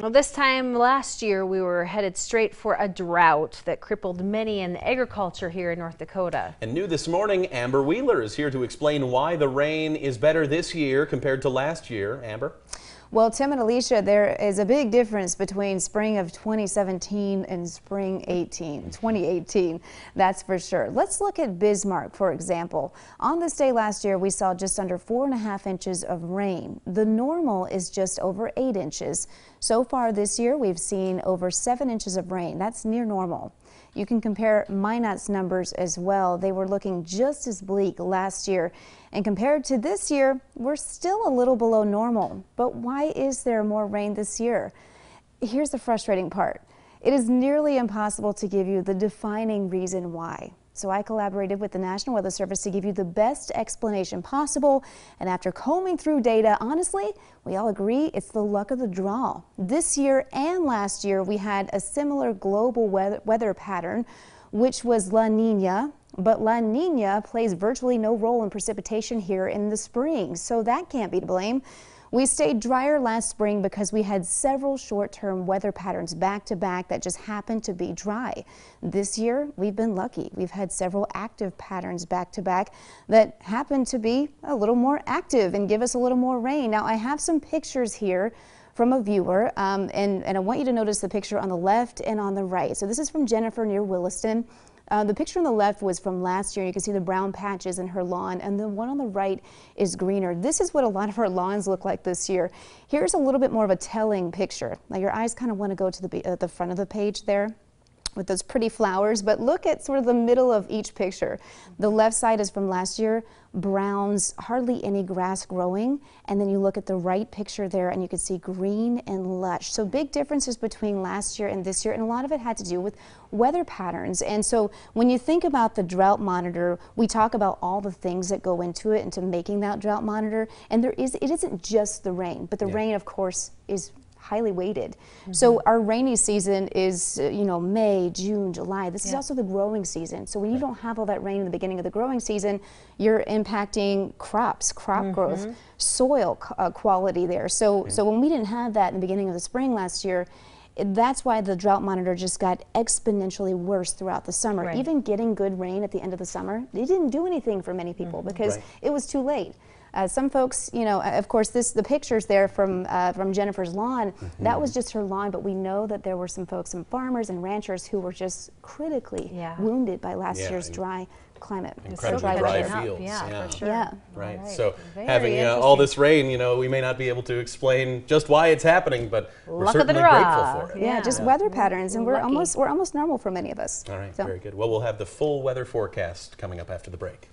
Well, this time last year, we were headed straight for a drought that crippled many in agriculture here in North Dakota. And new this morning, Amber Wheeler is here to explain why the rain is better this year compared to last year. Amber? Well, Tim and Alicia, there is a big difference between spring of 2017 and spring 2018. That's for sure. Let's look at Bismarck, for example. On this day last year, we saw just under 4.5 inches of rain. The normal is just over 8 inches. So far this year, we've seen over 7 inches of rain. That's near normal. You can compare Minot's numbers as well. They were looking just as bleak last year. And compared to this year, we're still a little below normal. But why is there more rain this year? Here's the frustrating part. It is nearly impossible to give you the defining reason why. So I collaborated with the National Weather Service to give you the best explanation possible. And after combing through data, honestly, we all agree it's the luck of the draw. This year and last year, we had a similar global weather pattern, which was La Nina. But La Nina plays virtually no role in precipitation here in the spring, so that can't be to blame. We stayed drier last spring because we had several short-term weather patterns back-to-back that just happened to be dry. This year, we've been lucky. We've had several active patterns back-to-back that happen to be a little more active and give us a little more rain. Now, I have some pictures here from a viewer, and I want you to notice the picture on the left and on the right. So this is from Jennifer near Williston. The picture on the left was from last year. You can see the brown patches in her lawn, and the one on the right is greener. This is what a lot of her lawns look like this year. Here's a little bit more of a telling picture. Now your eyes kind of want to go to the front of the page there with those pretty flowers, but look at sort of the middle of each picture. The left side is from last year, browns, hardly any grass growing, and then you look at the right picture there and you can see green and lush. So big differences between last year and this year, and a lot of it had to do with weather patterns. And so when you think about the drought monitor, we talk about all the things that go into it, into making that drought monitor, and it isn't just the rain, but the rain, of course, is highly weighted. So our rainy season is, May, June, July. This is also the growing season. So when you don't have all that rain in the beginning of the growing season, you're impacting crops, crop growth, soil quality there. So when we didn't have that in the beginning of the spring last year, that's why the drought monitor just got exponentially worse throughout the summer. Even getting good rain at the end of the summer, it didn't do anything for many people because it was too late. Some folks, of course, the pictures there from Jennifer's lawn, that was just her lawn, but we know that there were some folks, some farmers and ranchers who were just critically wounded by last year's dry climate. Incredibly dry fields. For sure. Yeah. Right. So having all this rain, we may not be able to explain just why it's happening, but we're certainly grateful for it. Yeah, just weather patterns, and we're almost normal for many of us. All right, very good. Well, we'll have the full weather forecast coming up after the break.